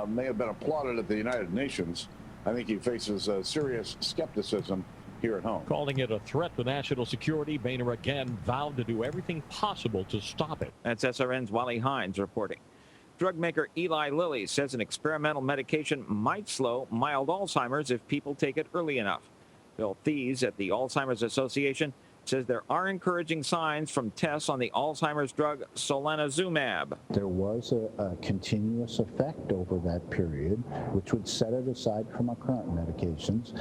may have been applauded at the United Nations, I think he faces serious skepticism here at home. Calling it a threat to national security, Boehner again vowed to do everything possible to stop it. That's SRN's Wally Hines reporting. Drug maker Eli Lilly says an experimental medication might slow mild Alzheimer's if people take it early enough. Bill Thies at the Alzheimer's Association says there are encouraging signs from tests on the Alzheimer's drug solanezumab. There was a continuous effect over that period, which would set it aside from our current medications,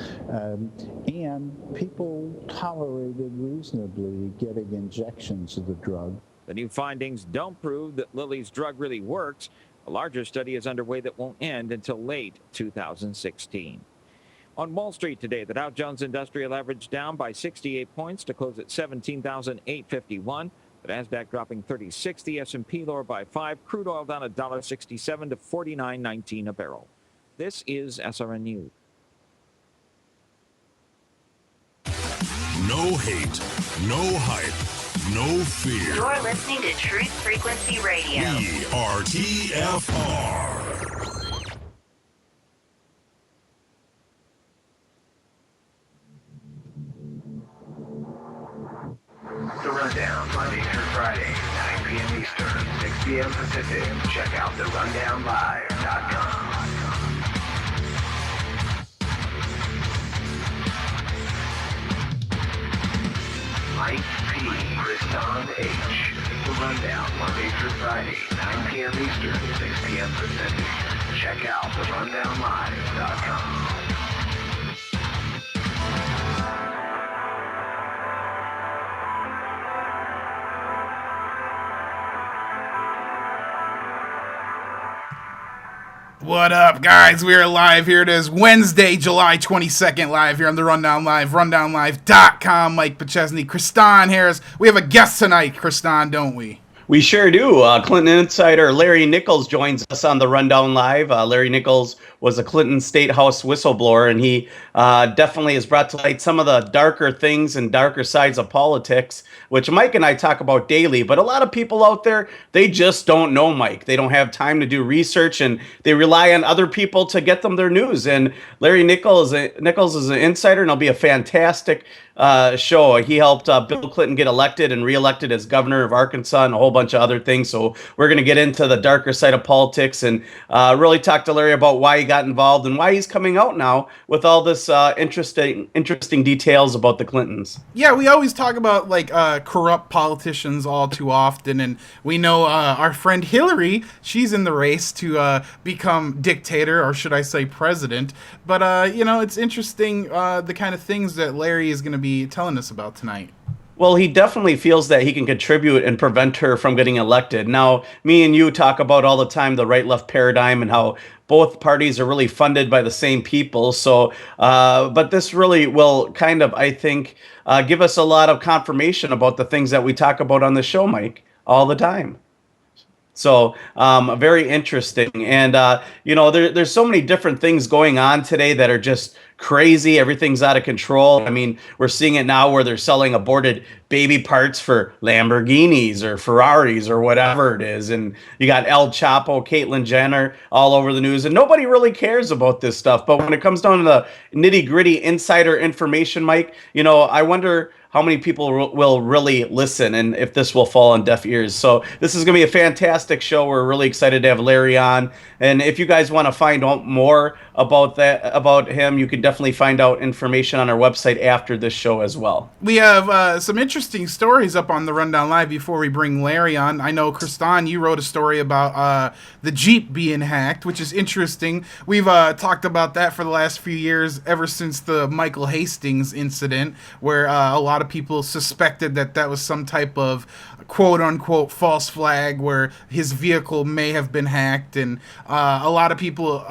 and people tolerated reasonably getting injections of the drug. The new findings don't prove that Lilly's drug really works. A larger study is underway that won't end until late 2016. On Wall Street today, the Dow Jones Industrial Average down by 68 points to close at 17,851. The Nasdaq dropping 36. The S&P lower by 5. Crude oil down $1.67 to $49.19 a barrel. This is SRN News. No hate, no hype, no fear. You're listening to Truth Frequency Radio. We are TFR. The Rundown, Monday through Friday, 9 p.m. Eastern, 6 p.m. Pacific. Check out therundownlive.com. Mike P. Kristan H. The Rundown, Monday through Friday, 9 p.m. Eastern, 6 p.m. Pacific. Check out therundownlive.com. What up, guys? We are live. Here it is, Wednesday, July 22nd, live here on the Rundown Live, rundownlive.com. Mike Pachesney, Kristan Harris. We have a guest tonight, Kristan, don't we? We sure do. Clinton insider Larry Nichols joins us on the Rundown Live. Larry Nichols was a Clinton State House whistleblower, and he definitely has brought to light some of the darker things and darker sides of politics, which Mike and I talk about daily. But a lot of people out there, they just don't know Mike. They don't have time to do research, and they rely on other people to get them their news. And Larry Nichols is an insider, and it'll be a fantastic show. He helped Bill Clinton get elected and reelected as governor of Arkansas and a whole bunch of other things. So we're going to get into the darker side of politics and really talk to Larry about why he got involved and why he's coming out now with all this interesting details about the Clintons. Yeah, we always talk about like corrupt politicians all too often, and we know our friend Hillary, she's in the race to become dictator, or should I say president. But you know, it's interesting the kind of things that Larry is going to be telling us about tonight. Well, he definitely feels that he can contribute and prevent her from getting elected. Now, me and you talk about all the time the right-left paradigm and how both parties are really funded by the same people. So, but this really will kind of, I think, give us a lot of confirmation about the things that we talk about on the show, Mike, all the time. So very interesting. And, you know, there's so many different things going on today that are just crazy. Everything's out of control. I mean, we're seeing it now where they're selling aborted baby parts for Lamborghinis or Ferraris or whatever it is. And you got El Chapo, Caitlyn Jenner all over the news. And nobody really cares about this stuff. But when it comes down to the nitty gritty insider information, Mike, you know, I wonder how many people will really listen and if this will fall on deaf ears. So this is going to be a fantastic show. We're really excited to have Larry on. And if you guys want to find out more about him, you can definitely find out information on our website after this show as well. We have some interesting stories up on the Rundown Live before we bring Larry on. I know, Kristan, you wrote a story about the Jeep being hacked, which is interesting. We've talked about that for the last few years, ever since the Michael Hastings incident, where a lot of people suspected that that was some type of quote-unquote false flag where his vehicle may have been hacked, and a lot of people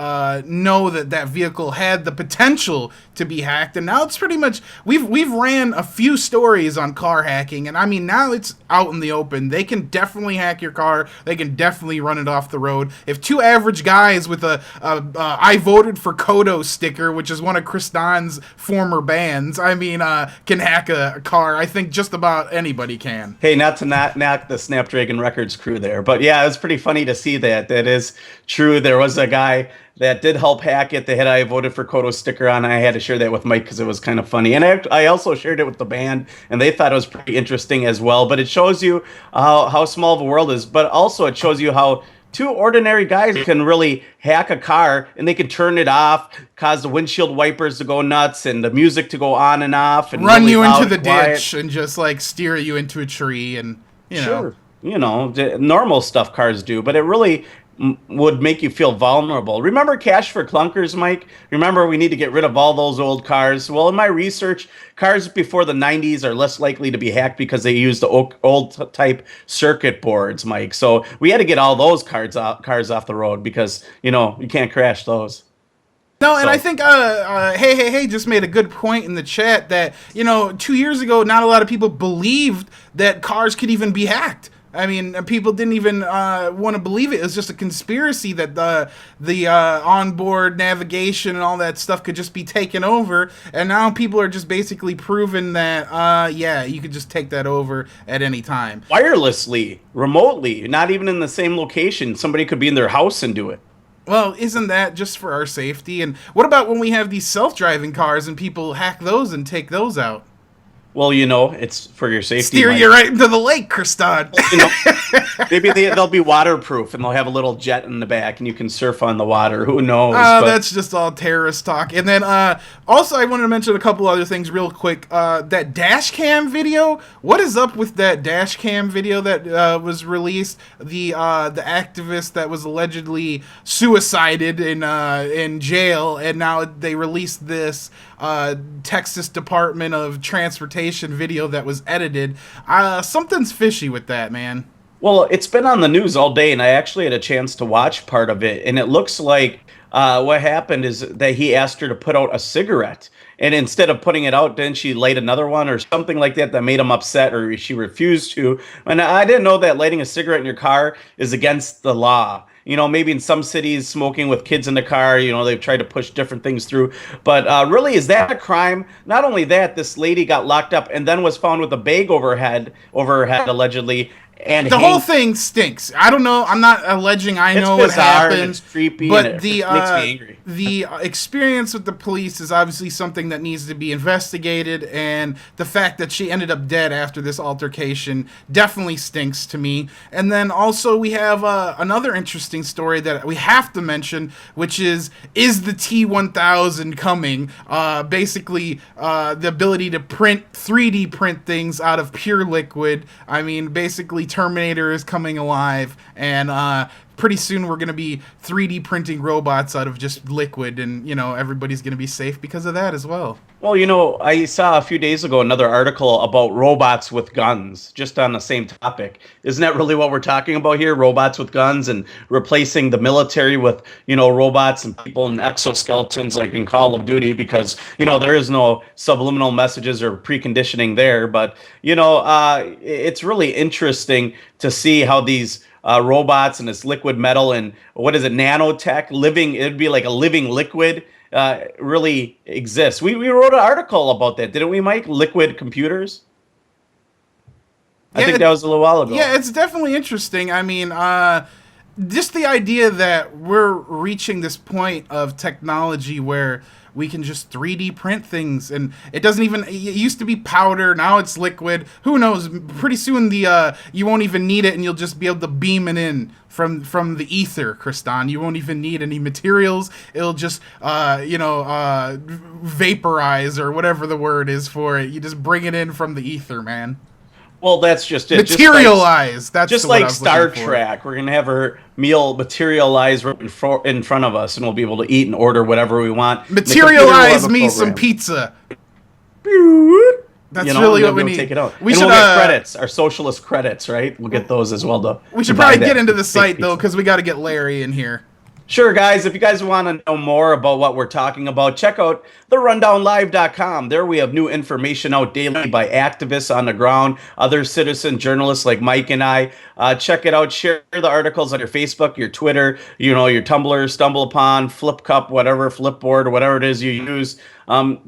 know that that vehicle had the potential to be hacked, and now it's pretty much, we've ran a few stories on car hacking, and I mean, now it's out in the open. They can definitely hack your car. They can definitely run it off the road. If two average guys with a I voted for Kodo sticker, which is one of Kristan's former bands, I mean, can hack a car, I think just about anybody can. Hey, not to knock the Snapdragon Records crew there. But yeah, it was pretty funny to see that. That is true. There was a guy that did help hack it. They had I voted for Kodo sticker on. I had to share that with Mike because it was kind of funny. And I also shared it with the band, and they thought it was pretty interesting as well. But it shows you how small the world is. But also it shows you how two ordinary guys can really hack a car, and they can turn it off, cause the windshield wipers to go nuts and the music to go on and off, and run really you loud into the and quiet. ditch and just like steer you into a tree, and you know. Sure. You know, the normal stuff cars do, but it really would make you feel vulnerable. Remember Cash for Clunkers, Mike? Remember we need to get rid of all those old cars? Well, in my research, cars before the 90s are less likely to be hacked because they use the old type circuit boards, Mike. So we had to get all those cars off the road because, you know, you can't crash those. No, and I think hey just made a good point in the chat that, you know, 2 years ago, not a lot of people believed that cars could even be hacked. I mean, people didn't even want to believe it. It was just a conspiracy that the onboard navigation and all that stuff could just be taken over. And now people are just basically proving that, yeah, you could just take that over at any time. Wirelessly, remotely, not even in the same location. Somebody could be in their house and do it. Well, isn't that just for our safety? And what about when we have these self-driving cars and people hack those and take those out? Well, you know, it's for your safety. Steer you right into the lake, Kristan. You know, maybe they'll be waterproof and they'll have a little jet in the back and you can surf on the water. Who knows? That's just all terrorist talk. And then also I wanted to mention a couple other things real quick. That dash cam video. What is up with that dash cam video that was released? The activist that was allegedly suicided in jail, and now they released this Texas Department of Transportation video that was edited. Something's fishy with that, man. Well, it's been on the news all day, and I actually had a chance to watch part of it, and it looks like what happened is that he asked her to put out a cigarette, and instead of putting it out, didn't she light another one or something like that that made him upset, or she refused to. And I didn't know that lighting a cigarette in your car is against the law. You know, maybe in some cities, smoking with kids in the car, you know, they've tried to push different things through. But really, is that a crime? Not only that, this lady got locked up and then was found with a bag over her head, allegedly. And the whole thing stinks. I don't know. I'm not alleging I know what happened. It's creepy, but and it makes me angry. The experience with the police is obviously something that needs to be investigated, and the fact that she ended up dead after this altercation definitely stinks to me. And then also we have another interesting story that we have to mention, which is the T-1000 coming? Basically, the ability to 3D print things out of pure liquid. I mean, basically Terminator is coming alive, and pretty soon we're going to be 3D printing robots out of just liquid, and, you know, everybody's going to be safe because of that as well. Well, you know, I saw a few days ago another article about robots with guns, just on the same topic. Isn't that really what we're talking about here? Robots with guns and replacing the military with, you know, robots and people in exoskeletons like in Call of Duty, because, you know, there is no subliminal messages or preconditioning there. But, you know, it's really interesting to see how these robots and this liquid metal and what is it, nanotech, it'd be like a living liquid, really exists. We wrote an article about that, didn't we, Mike? Liquid computers? I think that was a little while ago. Yeah, it's definitely interesting. I mean, just the idea that we're reaching this point of technology where we can just 3D print things, and it doesn't even, it used to be powder, now it's liquid. Who knows? Pretty soon you won't even need it, and you'll just be able to beam it in from the ether, Kristan. You won't even need any materials. It'll just vaporize, or whatever the word is for it. You just bring it in from the ether, man. Well, that's just it. Materialize. That's just like Star Trek. We're gonna have her meal materialize right in front of us, and we'll be able to eat and order whatever we want. Materialize me some pizza. That's really what we need. Take it out. We'll get credits, our socialist credits, right? We'll get those as well. We should probably get into the site though, because we got to get Larry in here. Sure, guys, if you guys want to know more about what we're talking about, check out therundownlive.com. There we have new information out daily by activists on the ground, other citizen journalists like Mike and I. Check it out. Share the articles on your Facebook, your Twitter, you know, your Tumblr, StumbleUpon, FlipCup, whatever, Flipboard, or whatever it is you use.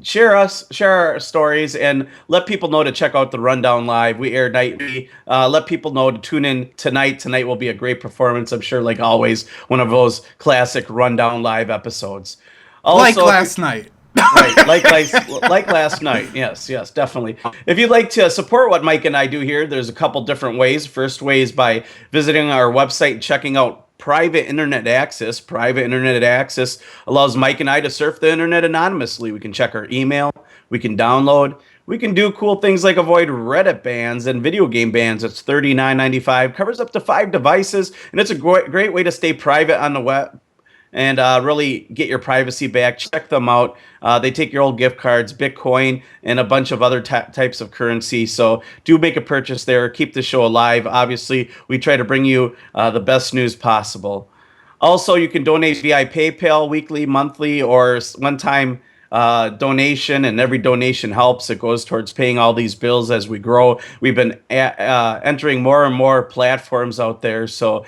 Share our stories, and let people know to check out the Rundown Live. We air nightly. Let people know to tune in tonight. Tonight will be a great performance, I'm sure, like always, one of those classic Rundown Live episodes. Also, like last night. Right, like last night. Yes, definitely. If you'd like to support what Mike and I do here, there's a couple different ways. First way is by visiting our website and checking out private internet access. Private internet access allows Mike and I to surf the internet anonymously. We can check our email, we can download, we can do cool things like avoid Reddit bans and video game bans. It's $39.95, covers up to 5 devices, and it's a great way to stay private on the web and really get your privacy back. Check them out. They take your old gift cards, Bitcoin, and a bunch of other types of currency. So do make a purchase there. Keep the show alive. Obviously, we try to bring you the best news possible. Also, you can donate via PayPal, weekly, monthly, or one-time donation, and every donation helps. It goes towards paying all these bills as we grow. We've been entering more and more platforms out there. So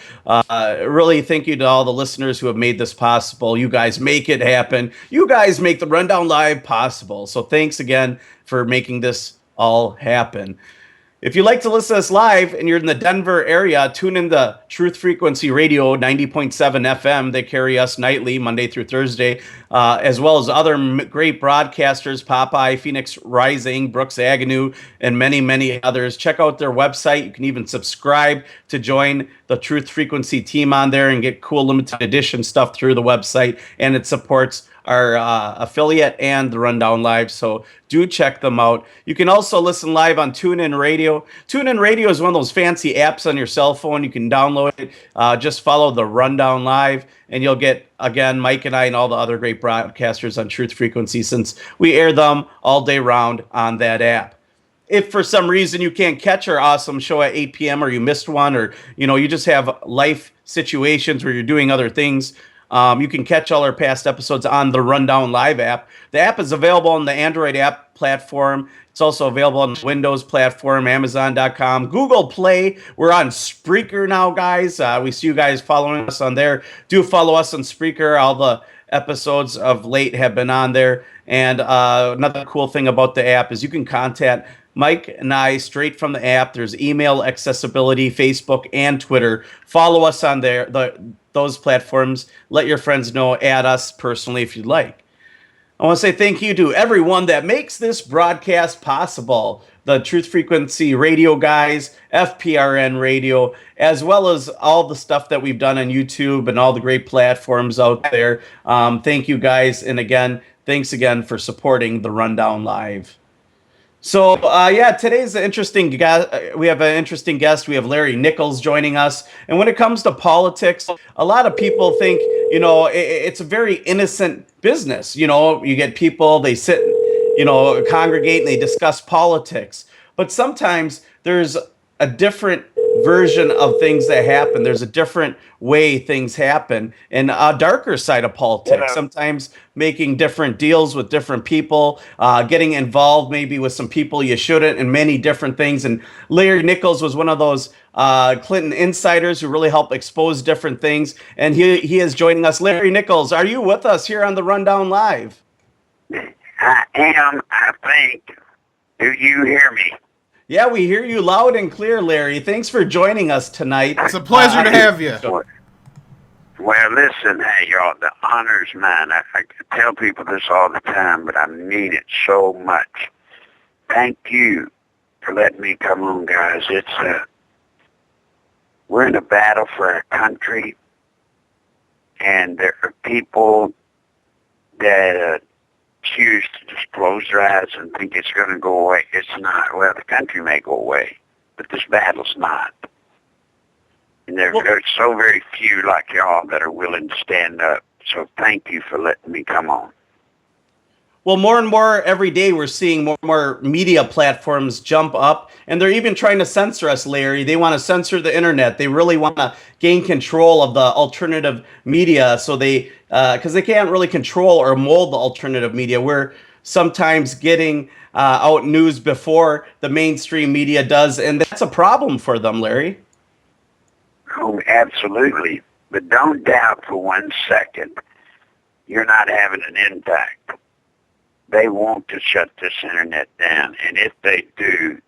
really thank you to all the listeners who have made this possible. You guys make it happen. You guys make the Rundown Live possible. So thanks again for making this all happen. If you like to listen to us live and you're in the Denver area, tune in to Truth Frequency Radio 90.7 FM. They carry us nightly, Monday through Thursday, as well as other great broadcasters, Popeye, Phoenix Rising, Brooks Agnew, and many, many others. Check out their website. You can even subscribe to join the Truth Frequency team on there and get cool limited edition stuff through the website, and it supports our affiliate and the Rundown Live, so do check them out. You can also listen live on TuneIn Radio. TuneIn Radio is one of those fancy apps on your cell phone. You can download it. Just follow the Rundown Live, and you'll get, again, Mike and I and all the other great broadcasters on Truth Frequency, since we air them all day round on that app. If for some reason you can't catch our awesome show at 8 p.m. or you missed one, or you just have life situations where you're doing other things, you can catch all our past episodes on the Rundown Live app. The app is available on the Android app platform. It's also available on the Windows platform, Amazon.com, Google Play. We're on Spreaker now, guys. We see you guys following us on there. Do follow us on Spreaker. All the episodes of late have been on there. And another cool thing about the app is you can contact Mike and I straight from the app. There's email accessibility, Facebook, and Twitter. Follow us on there. Those platforms. Let your friends know. Add us personally if you'd like. I want to say thank you to everyone that makes this broadcast possible. The Truth Frequency Radio guys, FPRN Radio, as well as all the stuff that we've done on YouTube and all the great platforms out there. Thank you guys. And again, thanks again for supporting the Rundown Live. So, today's an interesting guest. We have an interesting guest. We have Larry Nichols joining us. And when it comes to politics, a lot of people think, it's a very innocent business. You get people, they sit, congregate and they discuss politics. But sometimes there's a different version of things that happen. There's a different way things happen, and a darker side of politics. Sometimes making different deals with different people, getting involved maybe with some people you shouldn't, and many different things. And Larry Nichols was one of those Clinton insiders who really helped expose different things. And he is joining us. Larry Nichols, are you with us here on the Rundown Live? I am, I think. Do you hear me? Yeah, we hear you loud and clear, Larry. Thanks for joining us tonight. It's a pleasure to have you. Well, listen, hey, y'all, the honor's mine. I tell people this all the time, but I mean it so much. Thank you for letting me come on, guys. We're in a battle for our country, and there are people that choose to just close their eyes and think it's going to go away. It's not. Well, the country may go away, but this battle's not. And there are so very few like y'all that are willing to stand up. So thank you for letting me come on. Well, more and more every day we're seeing more and more media platforms jump up, and they're even trying to censor us, Larry. They want to censor the internet. They really want to gain control of the alternative media, so because they can't really control or mold the alternative media. We're sometimes getting out news before the mainstream media does, and that's a problem for them, Larry. Oh, absolutely. But don't doubt for 1 second you're not having an impact. they want to shut this internet down. And if they do,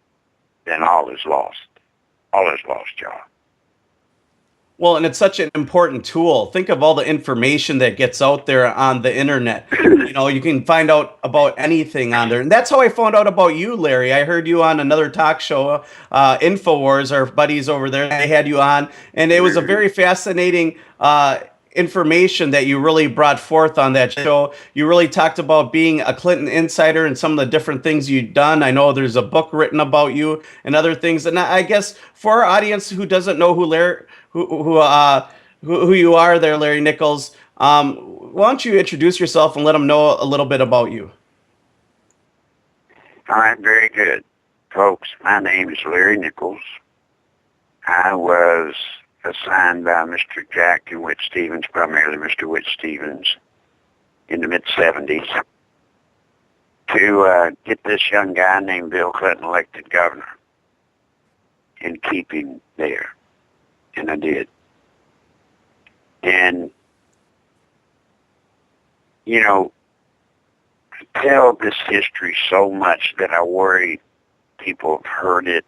then all is lost. All is lost, y'all. Well, and it's such an important tool. Think of all the information that gets out there on the internet. You know, you can find out about anything on there. And that's how I found out about you, Larry. I heard you on another talk show, InfoWars, our buddies over there. They had you on. And it was a very fascinating information that you really brought forth on that show. You really talked about being a Clinton insider and some of the different things you've done. I know there's a book written about you and other things. And I guess for our audience who doesn't know who you are there, Larry Nichols, why don't you introduce yourself and let them know a little bit about you? All right, very good. Folks, my name is Larry Nichols. I was assigned by Mr. Jack and Whit Stevens, primarily Mr. Whit Stevens, in the mid-'70s, to get this young guy named Bill Clinton elected governor and keep him there. And I did. And, you know, I tell this history so much that I worry people have heard it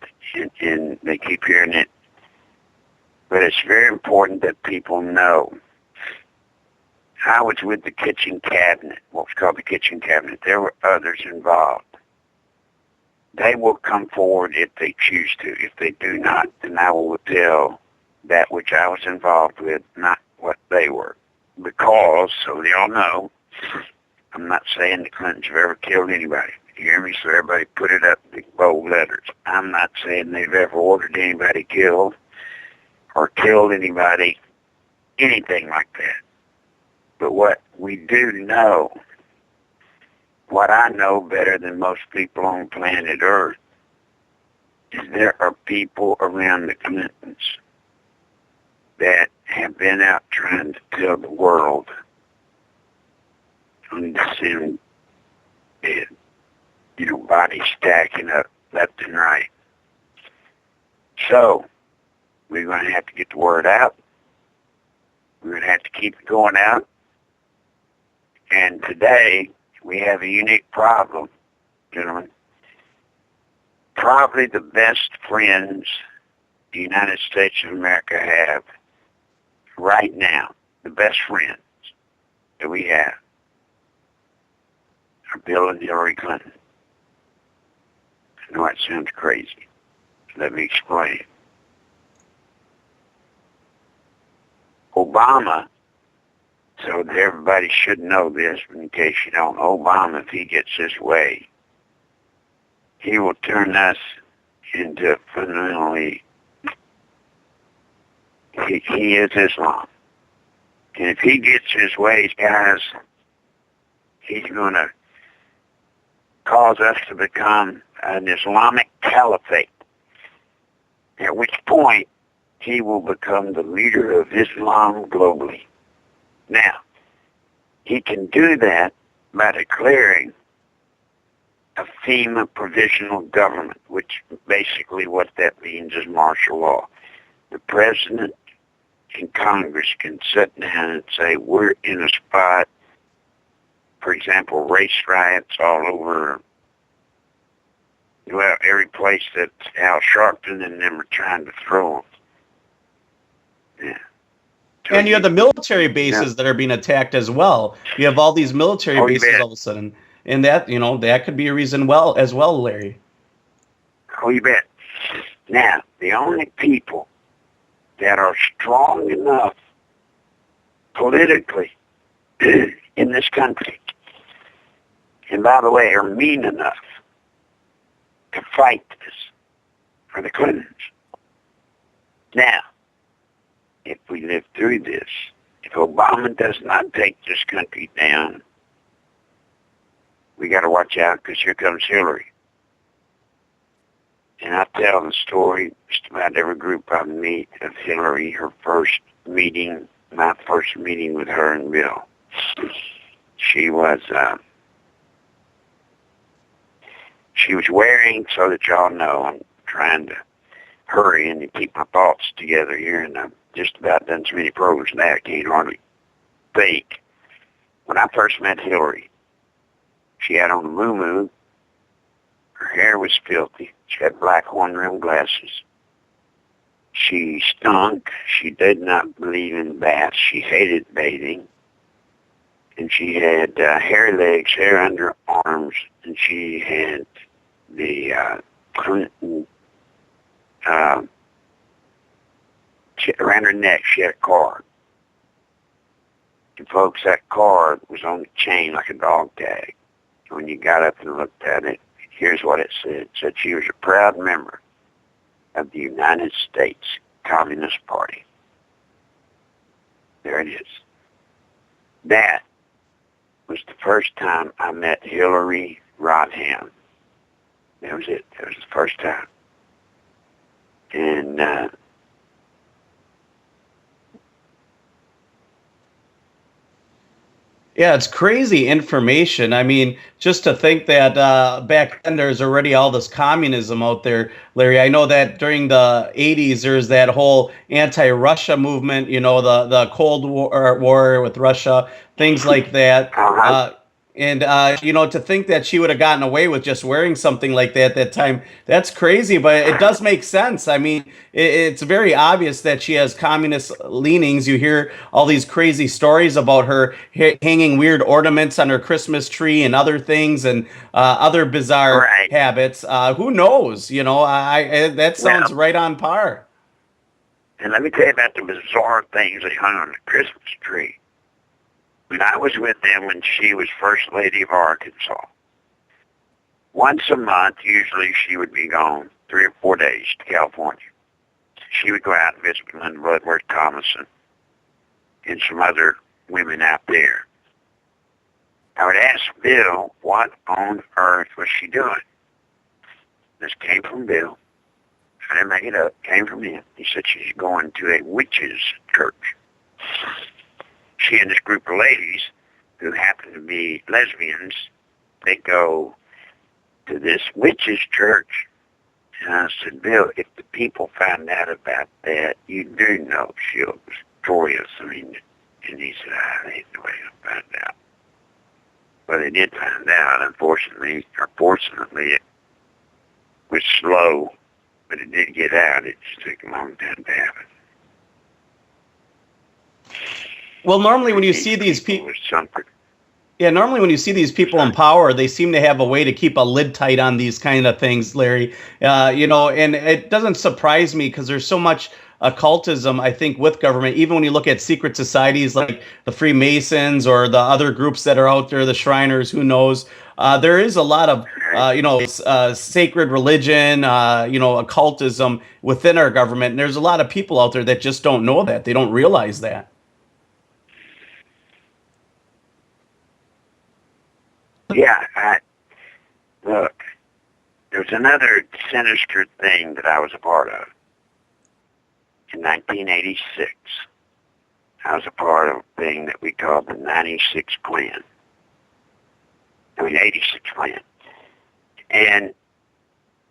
and they keep hearing it. But it's very important that people know. I was with the kitchen cabinet, what was called the kitchen cabinet. There were others involved. They will come forward if they choose to. If they do not, then I will tell that which I was involved with, not what they were. Because, so they all know, I'm not saying the Clintons have ever killed anybody. You hear me? So everybody put it up in bold letters. I'm not saying they've ever ordered anybody killed or killed anybody, anything like that. But what we do know, what I know better than most people on planet Earth, is there are people around the Clintons that have been out trying to tell the world on the sin dead, you know, bodies stacking up left and right. So, we're going to have to get the word out. We're going to have to keep it going out. And today, we have a unique problem, gentlemen. Probably the best friends the United States of America have right now, the best friends that we have, are Bill and Hillary Clinton. I know that sounds crazy. Let me explain. Obama, so everybody should know this, but in case you don't, Obama, if he gets his way, he will turn us into fundamentally, he is Islam. And if he gets his way, guys, he's going to cause us to become an Islamic caliphate, at which point he will become the leader of Islam globally. Now, he can do that by declaring a FEMA provisional government, which basically what that means is martial law. The president and Congress can sit down and say, we're in a spot, for example, race riots all over, well, every place that Al Sharpton and them are trying to throw them. Yeah. And you have the military bases that are being attacked as well. You have all these military bases all of a sudden. And that, you know, that could be a reason as well, Larry. Oh, you bet. Now, the only people that are strong enough politically in this country, and by the way, are mean enough to fight this are the Clintons. Now, if we live through this, if Obama does not take this country down, we got to watch out because here comes Hillary. And I tell the story just about every group I meet of Hillary, her first meeting, my first meeting with her and Bill. She was wearing, so that y'all know, I'm trying to hurry and to keep my thoughts together here, and I've just about done so many programs now I can't hardly think. When I first met Hillary, She had on a moo-moo. Her hair was filthy. She had black horn-rimmed glasses. She stunk. She did not believe in baths. She hated bathing. And she had hairy legs, hair under her arms, and she had the Clinton, around her neck, she had a card. And folks, that card was on the chain like a dog tag. When you got up and looked at it, here's what it said. It said she was a proud member of the United States Communist Party. There it is. That was the first time I met Hillary Rodham. That was it. That was the first time. And Yeah, it's crazy information. I mean, just to think that back then there's already all this communism out there, Larry. I know that during the 80s there's that whole anti-Russia movement, you know, the Cold War with Russia, things like that. And, you know, to think that she would have gotten away with just wearing something like that at that time, that's crazy, but it does make sense. I mean, it's very obvious that she has communist leanings. You hear all these crazy stories about her hanging weird ornaments on her Christmas tree and other things and other bizarre habits. Who knows? You know, that sounds right on par. And let me tell you about the bizarre things they hung on the Christmas tree. When I was with them when she was First Lady of Arkansas, once a month, usually she would be gone 3 or 4 days to California. She would go out and visit with Linda Bloodworth Thomason and some other women out there. I would ask Bill, what on earth was she doing? This came from Bill. I didn't make it up. It came from him. He said she's going to a witches' church. She and this group of ladies who happen to be lesbians, they go to this witch's church. And I said, Bill, if the people find out about that, you do know she'll destroy us. I mean, and he said, I ain't no way to find out. Well, they did find out, unfortunately, or fortunately, it was slow, but it did get out. It just took a long time to happen. Well, normally when you see these people, normally when you see these people in power, they seem to have a way to keep a lid tight on these kind of things, Larry. You know, and it doesn't surprise me because there's so much occultism, I think, with government. Even when you look at secret societies like the Freemasons or the other groups that are out there, the Shriners, who knows? There is a lot of, you know, sacred religion, you know, occultism within our government. And there's a lot of people out there that just don't know that. They don't realize that. Yeah, look, there was another sinister thing that I was a part of. In 1986, I was a part of a thing that we called the 86 Plan. 86 Plan. And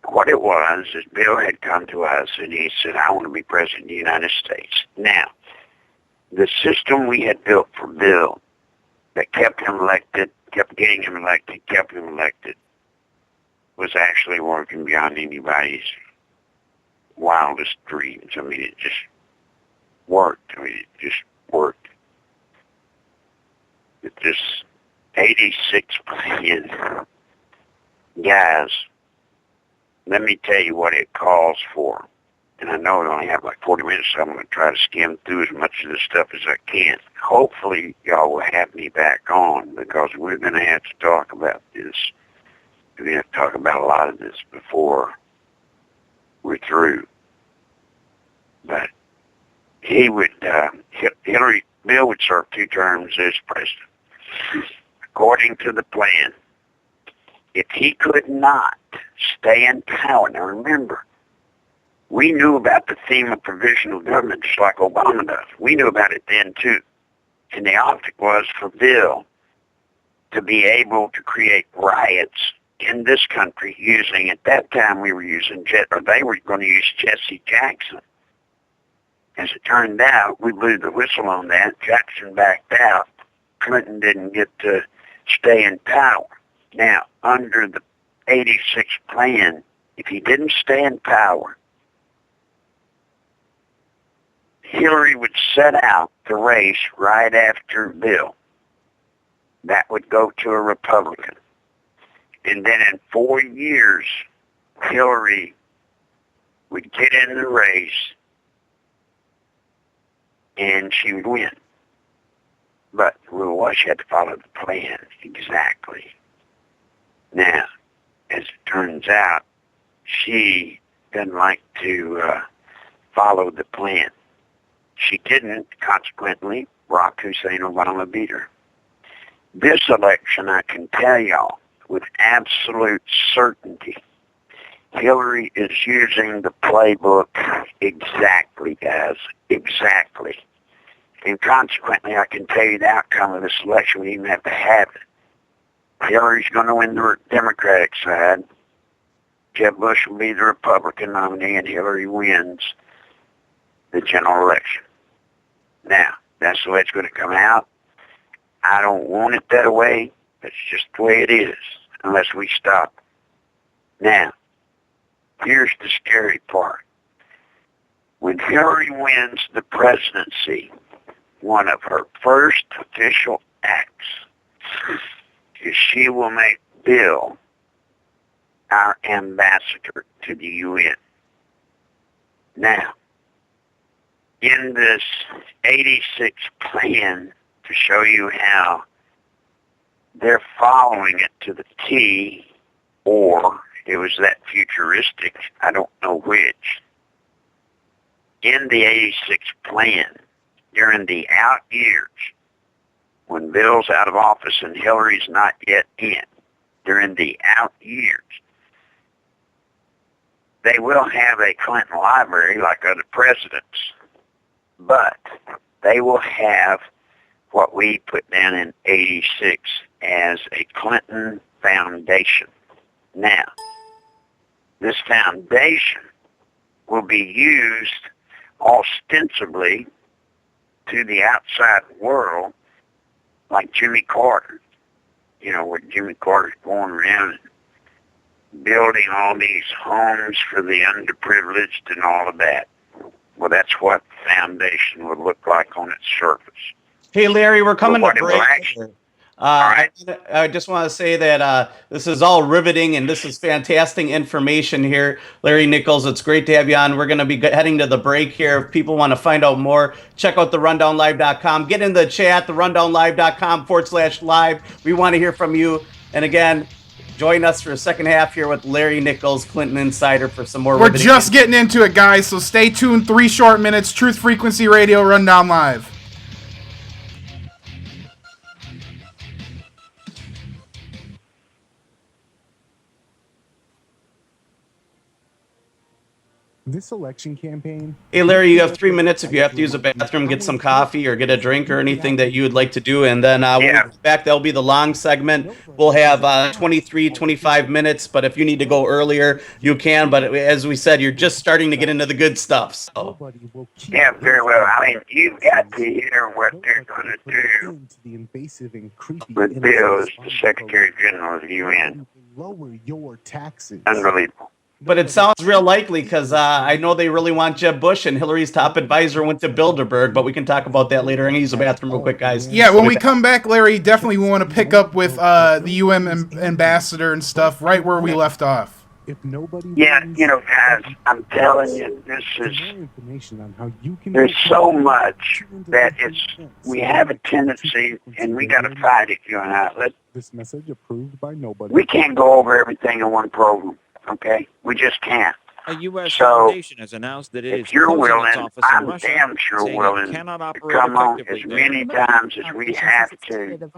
what it was is Bill had come to us and he said, I want to be president of the United States. Now, the system we had built for Bill that kept him elected, kept getting him elected, kept him elected, was actually working beyond anybody's wildest dreams. I mean, it just worked. I mean, it just worked. It just 86 million guys, let me tell you what it calls for. And I know I only have like 40 minutes, so I'm going to try to skim through as much of this stuff as I can. Hopefully, y'all will have me back on because we're going to have to talk about this. We're going to have to talk about a lot of this before we're through. But he would, Bill would serve 2 terms as president. According to the plan, if he could not stay in power, now remember, we knew about the FEMA provisional government just like Obama does. We knew about it then too. And the optic was for Bill to be able to create riots in this country using, at that time we were using, they were going to use Jesse Jackson. As it turned out, we blew the whistle on that. Jackson backed out. Clinton didn't get to stay in power. Now, under the 86 plan, if he didn't stay in power, Hillary would set out the race right after Bill. That would go to a Republican. And then in 4 years, Hillary would get in the race and she would win. But the rule was she had to follow the plan exactly. Now, as it turns out, she doesn't like to follow the plan. She didn't, consequently, Barack Hussein Obama beat her. This election, I can tell y'all with absolute certainty, Hillary is using the playbook exactly, guys, exactly. And consequently, I can tell you the outcome of this election. We even have to have it. Hillary's going to win the Democratic side. Jeb Bush will be the Republican nominee, and Hillary wins the general election. Now, that's the way it's going to come out. I don't want it that way. That's just the way it is, unless we stop. Now, here's the scary part. When Hillary wins the presidency, one of her first official acts is she will make Bill our ambassador to the UN. Now, in this 86 plan, to show you how they're following it to the T, or it was that futuristic, I don't know which. In the 86 plan, during the out years, when Bill's out of office and Hillary's not yet in, during the out years, they will have a Clinton library like other presidents, but they will have what we put down in 86 as a Clinton Foundation. Now, this foundation will be used ostensibly to the outside world like Jimmy Carter. You know, where Jimmy Carter's going around and building all these homes for the underprivileged and all of that. Well, that's what the foundation would look like on its surface. Hey, Larry, we're coming to break. Right. I just want to say that this is all riveting and this is fantastic information here. Larry Nichols, it's great to have you on. We're going to be heading to the break here. If people want to find out more, check out therundownlive.com. Get in the chat, therundownlive.com/live. We want to hear from you. And again, join us for a second half here with Larry Nichols, Clinton Insider, for some more. We're just getting into it, guys, so stay tuned. 3 short minutes, Truth Frequency Radio, Rundown Live. This election campaign. Hey, Larry, you have 3 minutes if you have to use a bathroom, get some coffee, or get a drink or anything that you would like to do. And then we'll be back. That'll be the long segment. We'll have 23, 25 minutes. But if you need to go earlier, you can. But as we said, you're just starting to get into the good stuff. So. Yeah, very well. I mean, you've got to hear what they're going to do with Bill as the Secretary General of the UN. Lower your taxes. Unbelievable. But it sounds real likely because I know they really want Jeb Bush, and Hillary's top advisor went to Bilderberg, but we can talk about that later. I'm going to use the bathroom real quick, guys. Yeah, when we come back, Larry, definitely we want to pick up with the UN ambassador and stuff right where we left off. If nobody yeah, you know, guys, I'm telling you, this is, there's so much that we have a tendency, and we got to fight it, you and I. This message approved by nobody. We can't go over everything in one program. Okay, we just can't. A U.S. foundation has announced that it is if you're closing willing, its office in I'm Russia, damn sure saying willing it cannot to operate come on effectively as there. many times as we have to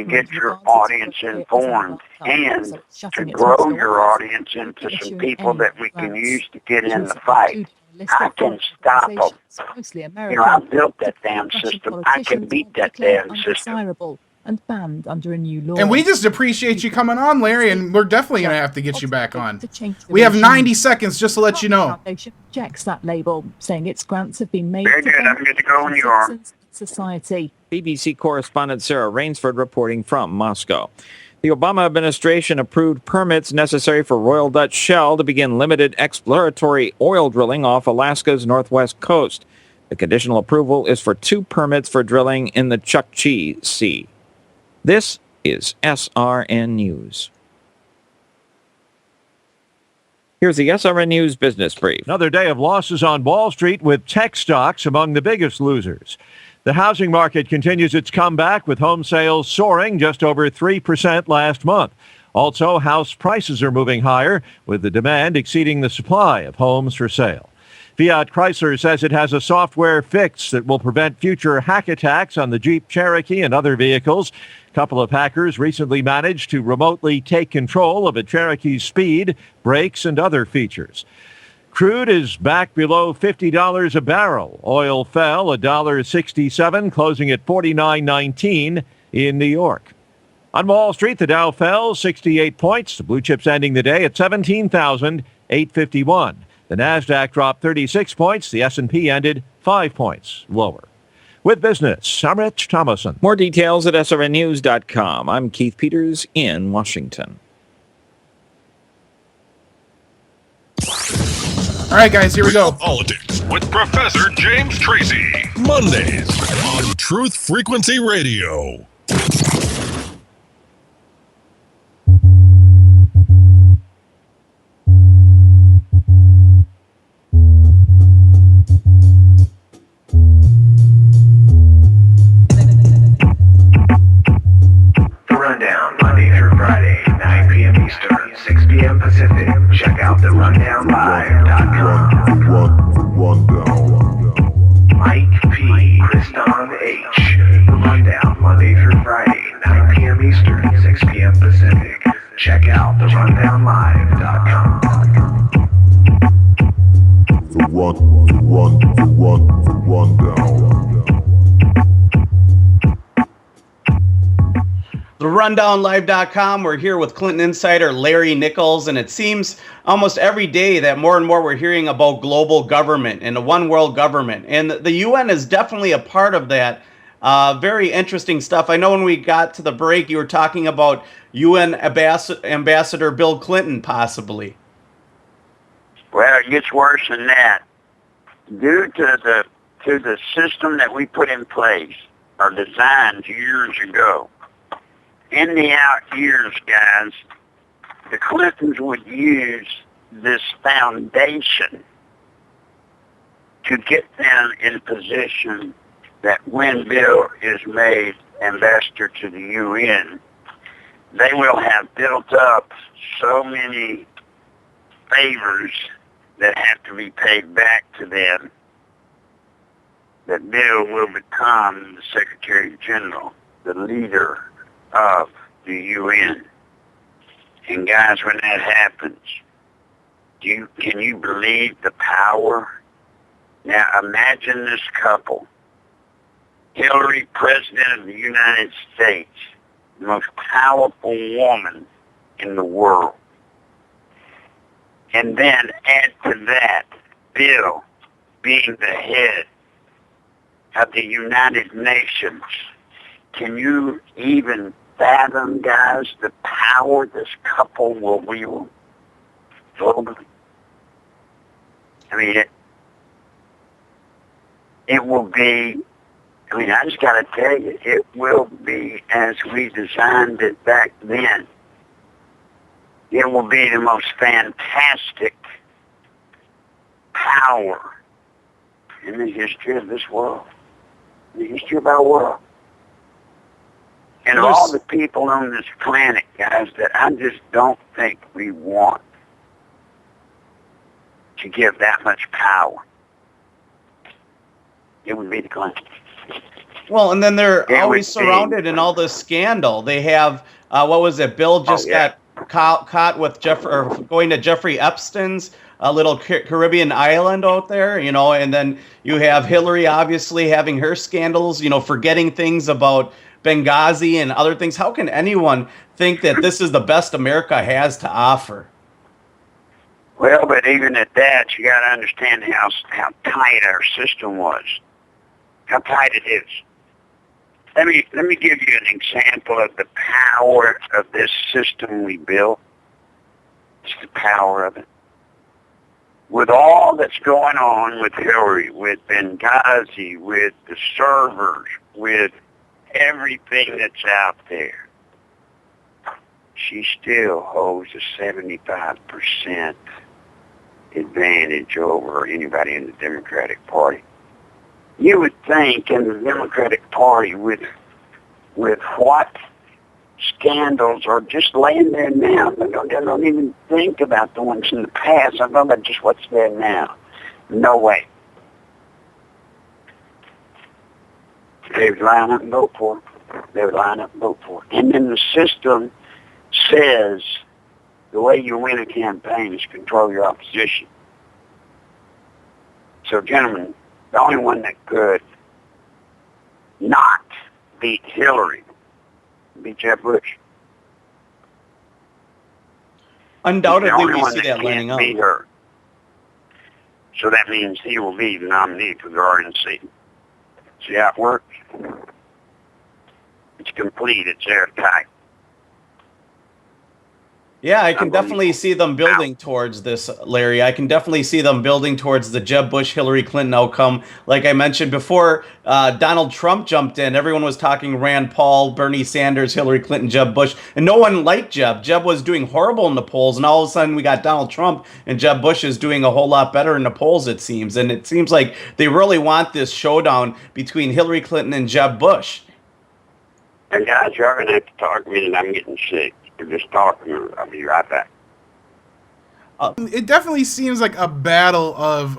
get your audience informed and to grow your audience into some people that we can use to get in the fight. I can stop them. You know, I built that damn system. I can beat that damn system. And banned under a new law. And we just appreciate you coming on, Larry, and we're definitely going to have to get you back on. We have 90 seconds just to let you know. Checks that label, saying its grants have been made Very good. I'm good to go when you are. Society. BBC correspondent Sarah Rainsford reporting from Moscow. The Obama administration approved permits necessary for Royal Dutch Shell to begin limited exploratory oil drilling off Alaska's northwest coast. The conditional approval is for 2 permits for drilling in the Chukchi Sea. This is SRN News. Here's the SRN News Business Brief. Another day of losses on Wall Street with tech stocks among the biggest losers. The housing market continues its comeback with home sales soaring just over 3% last month. Also, house prices are moving higher with the demand exceeding the supply of homes for sale. Fiat Chrysler says it has a software fix that will prevent future hack attacks on the Jeep Cherokee and other vehicles. A couple of hackers recently managed to remotely take control of a Cherokee's speed, brakes, and other features. Crude is back below $50 a barrel. Oil fell $1.67, closing at $49.19 in New York. On Wall Street, the Dow fell 68 points. The blue chips ending the day at 17,851. The Nasdaq dropped 36 points. The S&P ended 5 points lower. With business, I'm Rich Thomason. More details at srnnews.com. I'm Keith Peters in Washington. All right, guys, here we go. Politics with Professor James Tracy. Mondays on Truth Frequency Radio. The Rundown, Monday through Friday, 9 p.m. Eastern, 6 p.m. Pacific. Check out therundownlive.com. Mike P. Kriston H. The Rundown, Monday through Friday, 9 p.m. Eastern, 6 p.m. Pacific. Check out therundownlive.com. TheRundownLive.com. We're here with Clinton insider Larry Nichols, and it seems almost every day that more and more we're hearing about global government and a one world government. And the UN is definitely a part of that. Very interesting stuff. I know when we got to the break, you were talking about UN Ambassador Bill Clinton, possibly. Well, it gets worse than that. Due to the system that we put in place, or designed years ago, in the out years, guys, the Clintons would use this foundation to get them in position that when Bill is made ambassador to the UN, they will have built up so many favors that have to be paid back to them that Bill will become the Secretary General, the leader of the UN. And guys, when that happens, can you believe the power? Now imagine this couple. Hillary, President of the United States, the most powerful woman in the world. And then add to that, Bill being the head of the United Nations. Can you even fathom, guys, the power this couple will wield globally? I mean, it will be, I mean, I just got to tell you, it will be as we designed it back then. It will be the most fantastic power in the history of this world, in the history of our world. And all the people on this planet, guys, that I just don't think we want to give that much power. It would be the Clintons. Well, and then they're always surrounded in all this scandal. They have, what was it, Bill just got caught with going to Jeffrey Epstein's little Caribbean island out there, you know, and then you have Hillary obviously having her scandals, you know, forgetting things about Benghazi and other things. How can anyone think that this is the best America has to offer? Well, but even at that, you got to understand how tight our system was, how tight it is. Let me give you an example of the power of this system we built. It's the power of it. With all that's going on with Hillary, with Benghazi, with the servers, with everything that's out there, she still holds a 75% advantage over anybody in the Democratic Party. You would think in the Democratic Party with what scandals are just laying there now. They don't even think about the ones in the past. I'm talking about just what's there now. No way. They would line up and vote for it. They would line up and vote for it. And then the system says the way you win a campaign is control your opposition. So, gentlemen, the only one that could not beat Hillary would be Jeb Bush. Undoubtedly, we see that lining up. Beat her. So that means he will be the nominee for the RNC. See how it works? It's complete. It's airtight. Yeah, I can definitely see them building towards this, Larry. I can definitely see them building towards the Jeb Bush, Hillary Clinton outcome. Like I mentioned before, Donald Trump jumped in. Everyone was talking Rand Paul, Bernie Sanders, Hillary Clinton, Jeb Bush, and no one liked Jeb. Jeb was doing horrible in the polls, and all of a sudden we got Donald Trump, and Jeb Bush is doing a whole lot better in the polls, it seems. And it seems like they really want this showdown between Hillary Clinton and Jeb Bush. And guys, you're going to have to talk to me, and I'm getting sick. Just talking. I'll be right back. It definitely seems like a battle of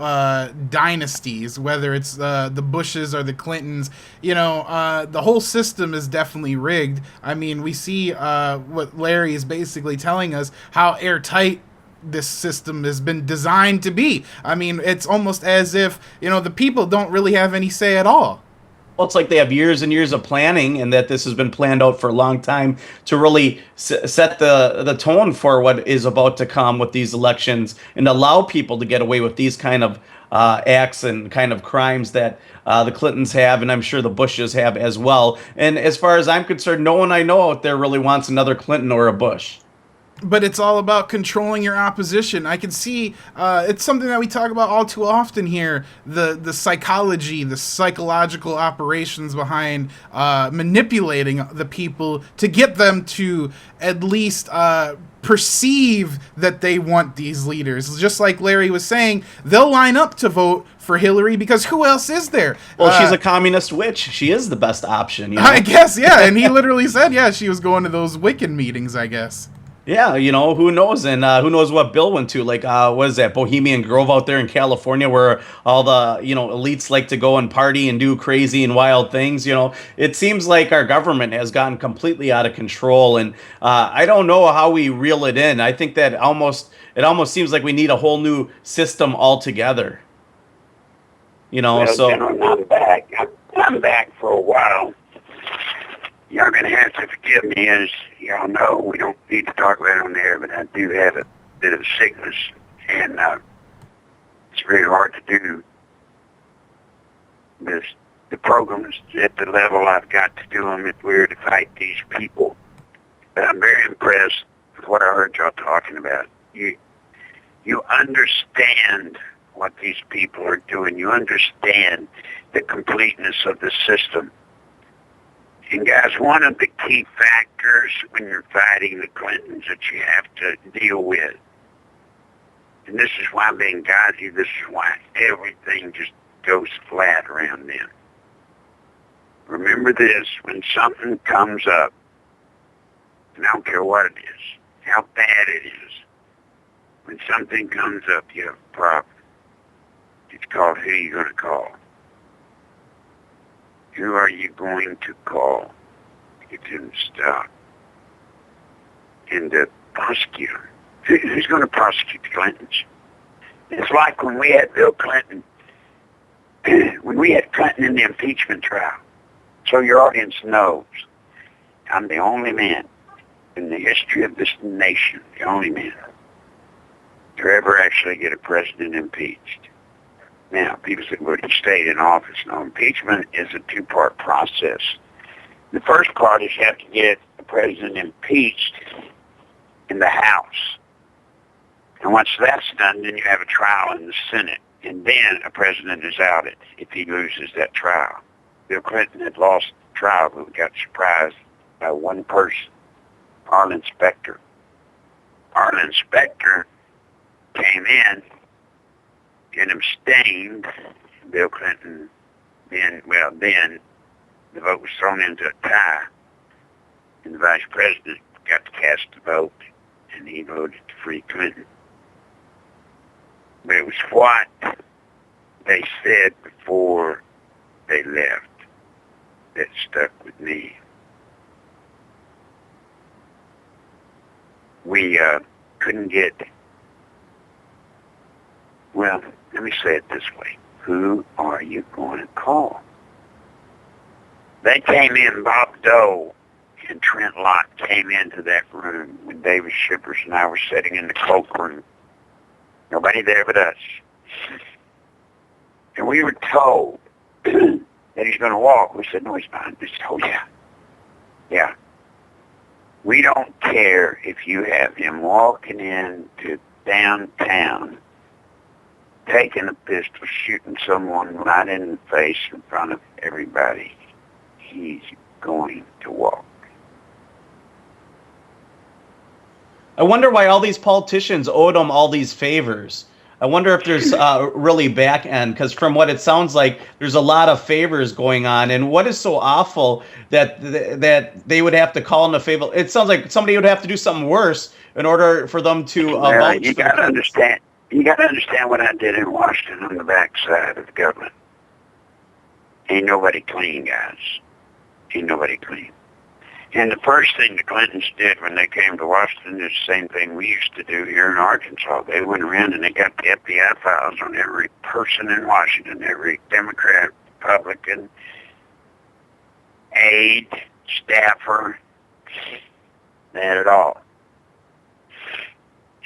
dynasties, whether it's the Bushes or the Clintons. You know, the whole system is definitely rigged. I mean, we see what Larry is basically telling us, how airtight this system has been designed to be. I mean, it's almost as if, you know, the people don't really have any say at all. Well, it's like they have years and years of planning, and that this has been planned out for a long time to really set the tone for what is about to come with these elections and allow people to get away with these kind of acts and kind of crimes that the Clintons have, and I'm sure the Bushes have as well. And as far as I'm concerned, no one I know out there really wants another Clinton or a Bush. But it's all about controlling your opposition. I can see it's something that we talk about all too often here, the psychology, the psychological operations behind manipulating the people to get them to at least perceive that they want these leaders. Just like Larry was saying, they'll line up to vote for Hillary because who else is there? Well, she's a communist witch. She is the best option. You know? I guess, yeah. And he literally said, yeah, she was going to those Wiccan meetings, I guess. Yeah, you know, who knows? And who knows what Bill went to? Like, what is that, Bohemian Grove out there in California where all the, you know, elites like to go and party and do crazy and wild things, you know? It seems like our government has gotten completely out of control, and I don't know how we reel it in. I think that it almost seems like we need a whole new system altogether. You know, well, so... Gentlemen, I'm back. I'm back for a while. Y'all going to have to forgive me, as y'all know, we don't need to talk about it on there, but I do have a bit of a sickness, and it's very hard to do the programs at the level I've got to do them if we're to fight these people. But I'm very impressed with what I heard y'all talking about. You understand what these people are doing. You understand the completeness of the system. And guys, one of the key factors when you're fighting the Clintons that you have to deal with, and this is why Benghazi, this is why everything just goes flat around them. Remember this, when something comes up, and I don't care what it is, how bad it is, when something comes up, you have a problem. It's called who you're going to call. Who are you going to call to get them to stop? And to prosecute them. Who's going to prosecute the Clintons? It's like when we had Bill Clinton, when we had Clinton in the impeachment trial. So your audience knows, I'm the only man in the history of this nation, the only man, to ever actually get a president impeached. Now, people say, well, he stayed in office. No, impeachment is a two-part process. The first part is you have to get the president impeached in the House. And once that's done, then you have a trial in the Senate. And then a president is outed if he loses that trial. Bill Clinton had lost the trial, but we got surprised by one person, Arlen Specter. Arlen Specter came in and abstained. Bill Clinton, then the vote was thrown into a tie, and the vice president got to cast the vote, and he voted to free Clinton. But it was what they said before they left that stuck with me. We couldn't get, well, let me say it this way. Who are you going to call? They came in, Bob Dole and Trent Lott came into that room when David Shippers and I were sitting in the cloakroom. Nobody there but us. And we were told that he's going to walk. We said, no, he's not. They said, oh, yeah. Yeah. We don't care if you have him walking into downtown, taking a pistol, shooting someone right in the face in front of everybody. He's going to walk. I wonder why all these politicians owed him all these favors. I wonder if there's really back end, because from what it sounds like, there's a lot of favors going on. And what is so awful that they would have to call in a favor? It sounds like somebody would have to do something worse in order for them to vouch. You got to understand. You got to understand what I did in Washington on the backside of the government. Ain't nobody clean, guys. Ain't nobody clean. And the first thing the Clintons did when they came to Washington is the same thing we used to do here in Arkansas. They went around and they got the FBI files on every person in Washington, every Democrat, Republican, aide, staffer. They had it all.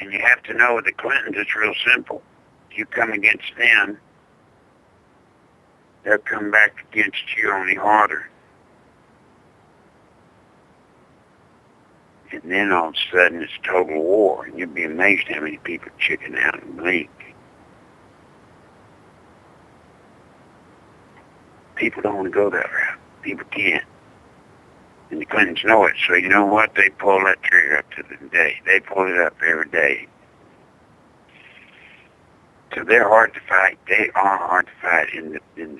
And you have to know with the Clintons, it's real simple. You come against them, they'll come back against you only harder. And then all of a sudden it's total war, and you'll be amazed how many people chicken out and blink. People don't want to go that route. People can't. And the Clintons know it, so you know what? They pull that trigger up to the day. They pull it up every day. So they're hard to fight. They are hard to fight in the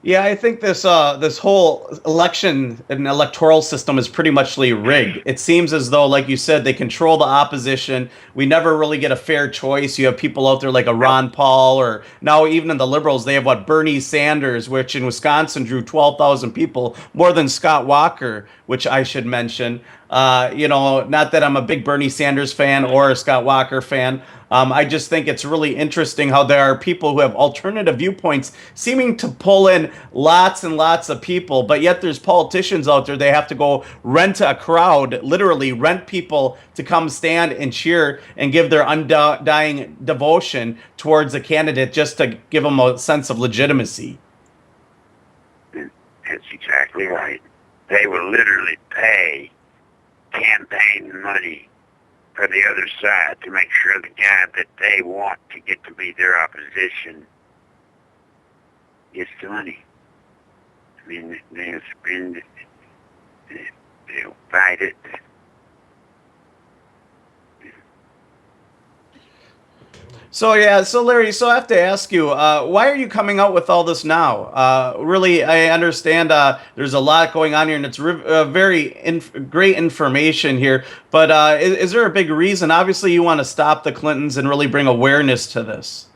Yeah, I think this whole election and electoral system is pretty much rigged. It seems as though, like you said, they control the opposition. We never really get a fair choice. You have people out there like a Ron Paul, or now even in the Liberals, they have Bernie Sanders, which in Wisconsin drew 12,000 people, more than Scott Walker, which I should mention. Not that I'm a big Bernie Sanders fan or a Scott Walker fan. I just think it's really interesting how there are people who have alternative viewpoints seeming to pull in lots and lots of people, but yet there's politicians out there, they have to go rent a crowd, literally rent people to come stand and cheer and give their undying devotion towards a candidate just to give them a sense of legitimacy. That's exactly right. They will literally pay campaign money for the other side to make sure the guy that they want to get to be their opposition gets the money. I mean, they'll spend it, they'll fight it. So Larry, I have to ask you, why are you coming out with all this now? Really, I understand there's a lot going on here, and it's very great information here. But is there a big reason? Obviously, you want to stop the Clintons and really bring awareness to this.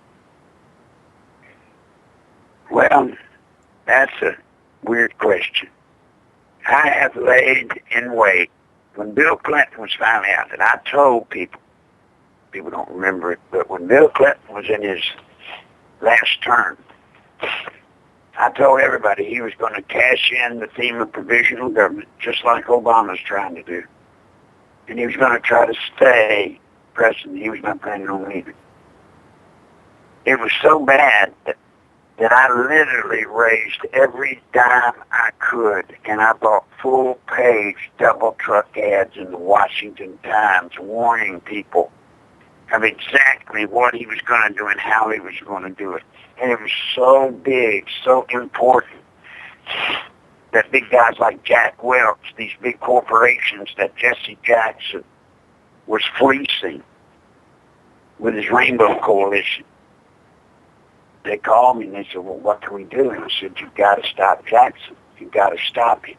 Well, that's a weird question. I have laid in wait when Bill Clinton was finally out, and I told people don't remember it, but when Bill Clinton was in his last term, I told everybody he was going to cash in the FEMA provisional government, just like Obama's trying to do. And he was going to try to stay president. He was not planning on leaving. It was so bad that that I literally raised every dime I could, and I bought full-page double-truck ads in the Washington Times warning people of exactly what he was going to do and how he was going to do it. And it was so big, so important, that big guys like Jack Welch, these big corporations that Jesse Jackson was fleecing with his Rainbow Coalition, they called me and they said, well, what can we do? And I said, you've got to stop Jackson. You've got to stop him.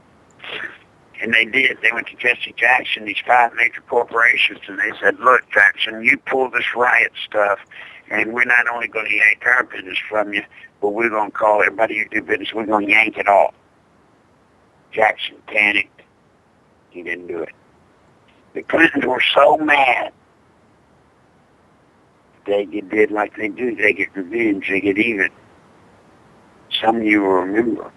And they did. They went to Jesse Jackson, these 5 major corporations, and they said, look, Jackson, you pull this riot stuff, and we're not only going to yank our business from you, but we're going to call everybody you do business, we're going to yank it all. Jackson panicked. He didn't do it. The Clintons were so mad. They did like they do. They get revenge. They get even. Some of you will remember.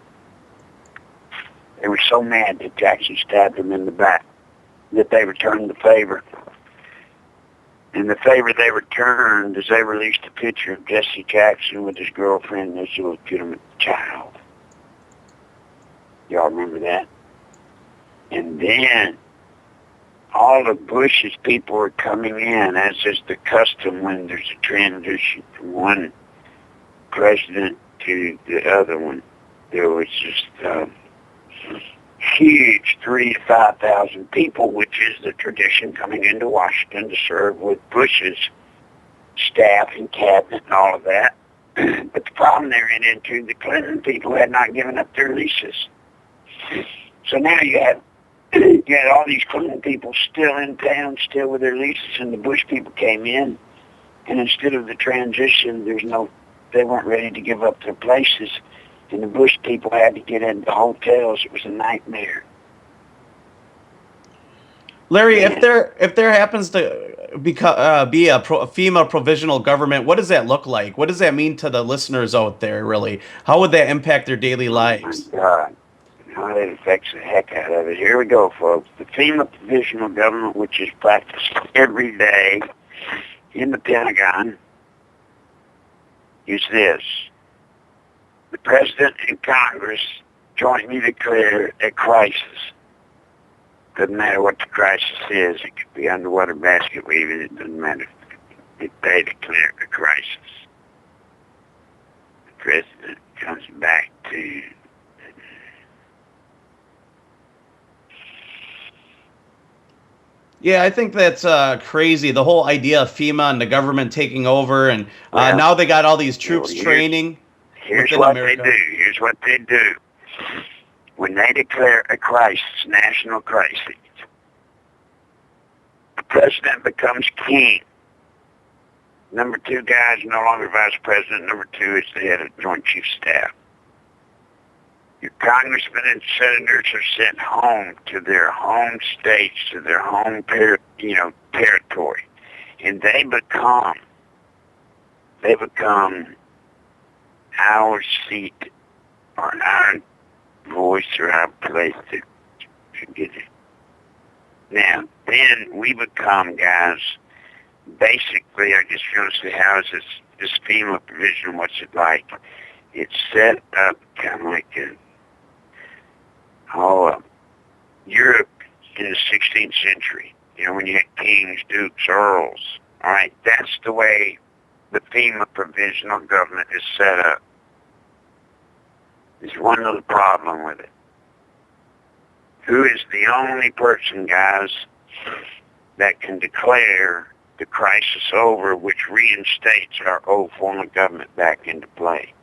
They were so mad that Jackson stabbed them in the back that they returned the favor. And the favor they returned is they released a picture of Jesse Jackson with his girlfriend and his illegitimate child. Y'all remember that? And then all of Bush's people were coming in, as is the custom when there's a transition from one president to the other one. There was just huge 3,000 to 5,000 people, which is the tradition coming into Washington to serve with Bush's staff and cabinet and all of that. But the problem they ran into, the Clinton people had not given up their leases. So now you had all these Clinton people still in town, still with their leases, and the Bush people came in, and instead of the transition, they weren't ready to give up their places, and the Bush people had to get into hotels. It was a nightmare. Larry, if there happens to be a FEMA provisional government, what does that look like? What does that mean to the listeners out there, really? How would that impact their daily lives? Oh, my God. How it affects the heck out of it. Here we go, folks. The FEMA provisional government, which is practiced every day in the Pentagon, is this. The President and Congress jointly declare a crisis. Doesn't matter what the crisis is. It could be underwater basket weaving. It doesn't matter. They declare a crisis. The President comes back to Yeah, I think that's crazy. The whole idea of FEMA and the government taking over, and now they got all these troops training. Here's what they do. Here's what they do. When they declare a crisis, national crisis, the president becomes king. Number 2 guy is no longer vice president. Number 2 is the head of the Joint Chiefs of Staff. Your congressmen and senators are sent home to their home states, to their home territory, and they become our seat or our voice or our place to get it. Now, then we become, guys, basically, I guess you want to say, how is this FEMA provision, what's it like? It's set up kind of like Europe in the 16th century. You know, when you had kings, dukes, earls. All right, that's the way the FEMA provisional government is set up. There's one little problem with it. Who is the only person, guys, that can declare the crisis over, which reinstates our old form of government back into play?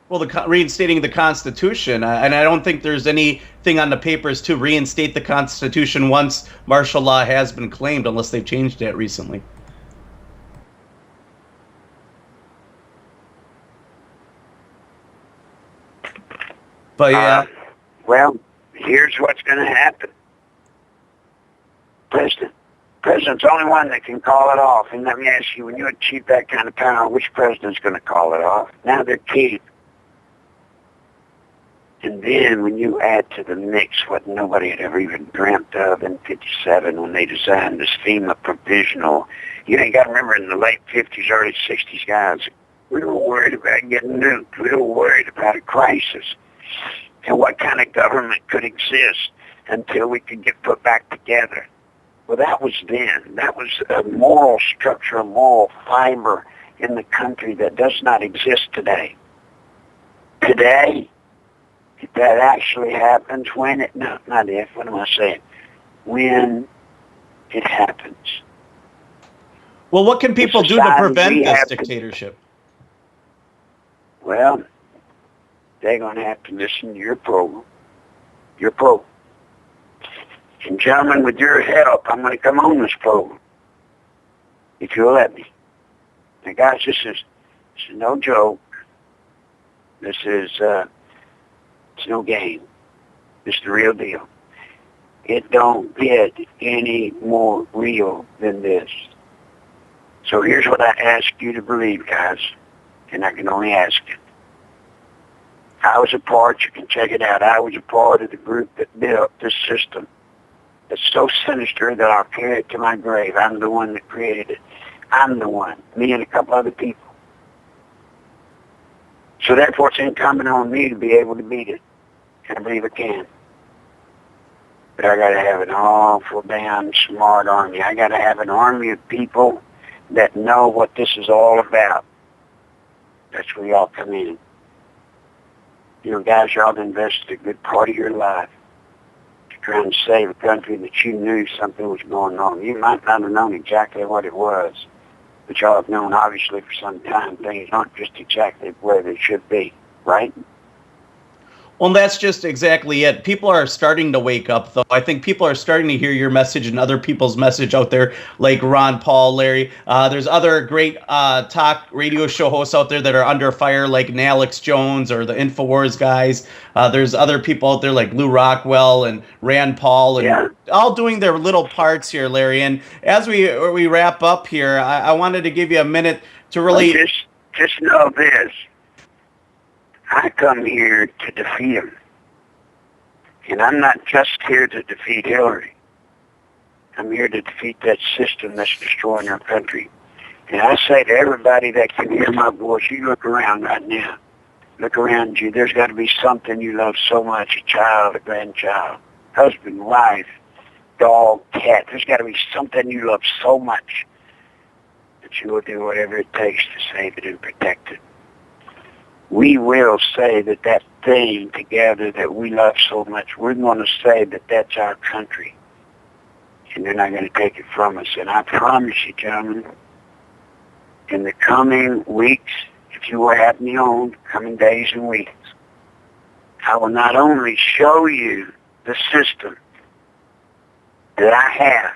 Well, reinstating the Constitution, and I don't think there's anything on the papers to reinstate the Constitution once martial law has been claimed, unless they've changed it recently. But yeah. Well, here's what's going to happen. President's the only one that can call it off. And let me ask you, when you achieve that kind of power, which president's going to call it off? Now they're king. And then when you add to the mix what nobody had ever even dreamt of in 57 when they designed this FEMA provisional You got to remember in the late 50s, early 60s, guys, we were worried about getting nuked. We were worried about a crisis and what kind of government could exist until we could get put back together. Well, that was then. That was a moral structure, a moral fiber in the country that does not exist today. Today, if that actually happens, when it, no, not if, what am I saying? When it happens. Well, what can people do to prevent this dictatorship? Well, they're going to have to listen to your program. Your program. And gentlemen, with your help, I'm going to come on this program, if you'll let me. Now, guys, this is no joke. This is it's no game. This is the real deal. It don't get any more real than this. So here's what I ask you to believe, guys, and I can only ask it. I was a part, you can check it out, I was a part of the group that built this system. It's so sinister that I'll carry it to my grave. I'm the one that created it. I'm the one, me and a couple other people. So therefore it's incumbent on me to be able to beat it. And I believe I can. But I got to have an awful damn smart army. I got to have an army of people that know what this is all about. That's where y'all come in. Guys, y'all invested a good part of your life trying to save a country that you knew something was going on. You might not have known exactly what it was, but y'all have known obviously for some time things aren't just exactly where they should be, right? Well, that's just exactly it. People are starting to wake up, though. I think people are starting to hear your message and other people's message out there, like Ron Paul, Larry. There's other great talk radio show hosts out there that are under fire, like Alex Jones or the InfoWars guys. There's other people out there like Lou Rockwell and Rand Paul, and all doing their little parts here, Larry. And as we wrap up here, I wanted to give you a minute to really... Just know this. I come here to defeat him. And I'm not just here to defeat Hillary. I'm here to defeat that system that's destroying our country. And I say to everybody that can hear my voice, you look around right now. Look around you. There's got to be something you love so much, a child, a grandchild, husband, wife, dog, cat. There's got to be something you love so much that you will do whatever it takes to save it and protect it. We will say that thing together that we love so much, we're going to say that that's our country. And they're not going to take it from us. And I promise you, gentlemen, in the coming weeks, if you will have me on, coming days and weeks, I will not only show you the system that I have.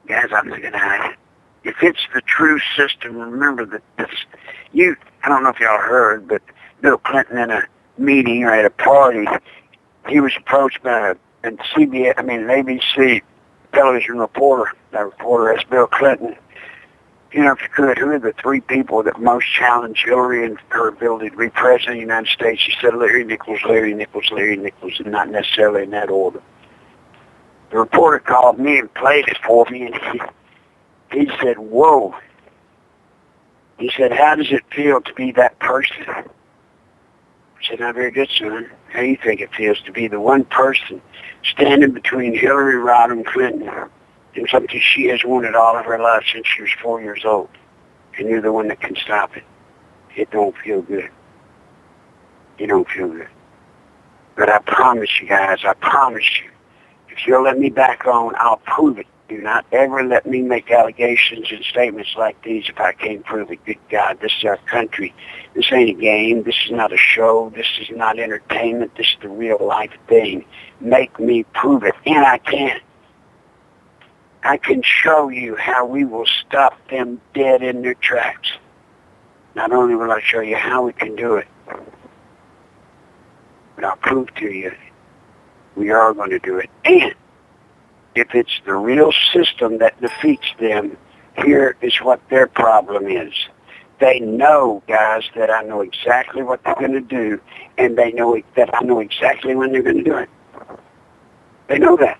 Guys, I'm not going to hide it. If it's the true system, remember that I don't know if y'all heard, but Bill Clinton in a meeting or at a party, he was approached by an ABC television reporter. That reporter asked Bill Clinton, if you could, who are the three people that most challenge Hillary and her ability to be president of the United States? He said Larry Nichols, Larry Nichols, Larry Nichols, and not necessarily in that order. The reporter called me and played it for me, and he said, whoa. He said, how does it feel to be that person? I said, not very good, son. How do you think it feels to be the one person standing between Hillary Rodham Clinton and something she has wanted all of her life since she was 4 years old? And you're the one that can stop it. It don't feel good. It don't feel good. But I promise you guys, if you'll let me back on, I'll prove it. Do not ever let me make allegations and statements like these if I can't prove it. Good God, this is our country. This ain't a game. This is not a show. This is not entertainment. This is the real life thing. Make me prove it. And I can. I can show you how we will stop them dead in their tracks. Not only will I show you how we can do it, but I'll prove to you we are going to do it. And if it's the real system that defeats them, here is what their problem is. They know, guys, that I know exactly what they're going to do, and they know that I know exactly when they're going to do it. They know that.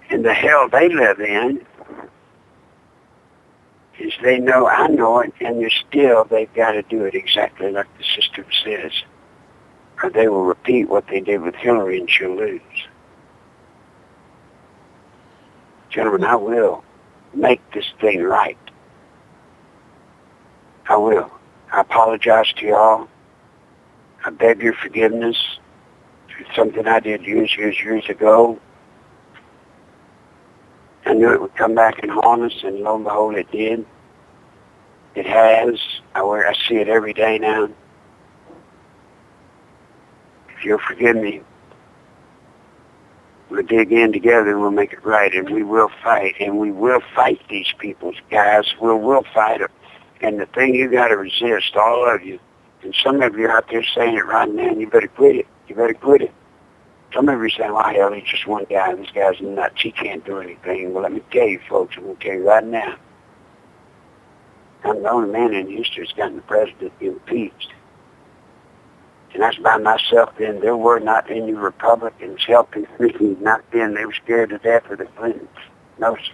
And the hell they live in is they know I know it, and they've got to do it exactly like the system says, or they will repeat what they did with Hillary and she'll lose. Gentlemen, I will make this thing right. I will. I apologize to y'all. I beg your forgiveness for something I did years ago. I knew it would come back and haunt us, and lo and behold, it did. It has. I see it every day now. If you'll forgive me, we'll dig in together and we'll make it right, and we will fight, and we will fight these people, guys. We'll fight them. And the thing you got to resist, all of you, and some of you out there saying it right now, you better quit it. You better quit it. Some of you saying, well, hell, he's just one guy. This guy's nuts. He can't do anything. Well, let me tell you, folks, I'm going to tell you right now. I'm the only man in history that's gotten the president impeached. And that's by myself then. There were not any Republicans helping me. Not then. They were scared to death of the Clintons. No, sir.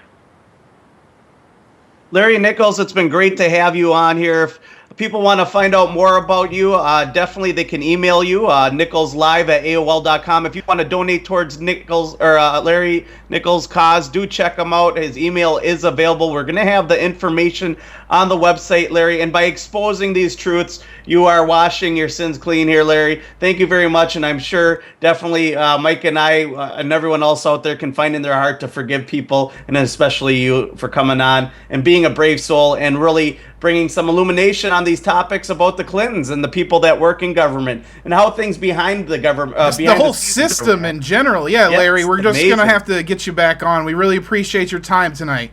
Larry Nichols, it's been great to have you on here. If people want to find out more about you, definitely they can email you, nicholslive@aol.com. If you want to donate towards Nichols or Larry Nichols' cause, do check him out. His email is available. We're going to have the information on the website, Larry. And by exposing these truths, you are washing your sins clean here, Larry. Thank you very much. And I'm sure definitely Mike and I and everyone else out there can find in their heart to forgive people, and especially you for coming on and being a brave soul and really bringing some illumination on these topics about the Clintons and the people that work in government and how things behind the government, the whole system in general. Yeah, yes, Larry, we're just going to have to get you back on. We really appreciate your time tonight.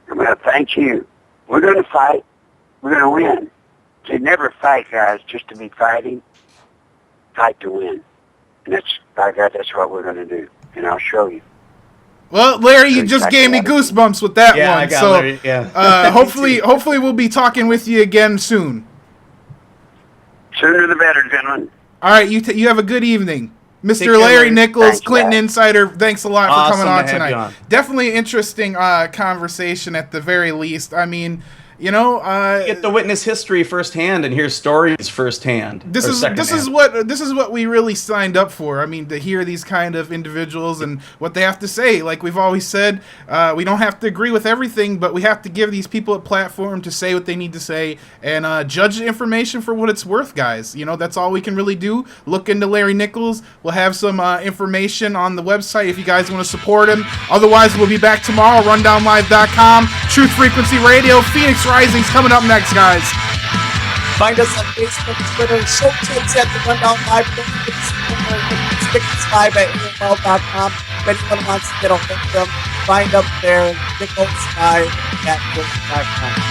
Well, thank you. We're going to fight. We're going to win. They never fight, guys, just to be fighting. Fight to win. And that's, by God, that's what we're going to do. And I'll show you. Well, Larry, you just gave me goosebumps with that one. I got so, Larry, yeah. hopefully we'll be talking with you again soon. Sooner the better, gentlemen. All right, you have a good evening. Mr. Larry Nichols, Clinton Insider, thanks a lot for coming on tonight. Definitely interesting conversation at the very least. I mean, you know, get to witness history firsthand and hear stories firsthand. This is what we really signed up for. I mean, to hear these kind of individuals and what they have to say. Like we've always said, we don't have to agree with everything, but we have to give these people a platform to say what they need to say and judge the information for what it's worth, guys. You know, that's all we can really do. Look into Larry Nichols. We'll have some information on the website if you guys want to support him. Otherwise, we'll be back tomorrow. RundownLive.com, Truth Frequency Radio, Phoenix Rising's coming up next, guys. Find us on Facebook, Twitter, show tips at the Rundown Live. Stick us live at AOL.com. If anyone wants to get a hold of them, find them there, Nichols Live at AOL.com.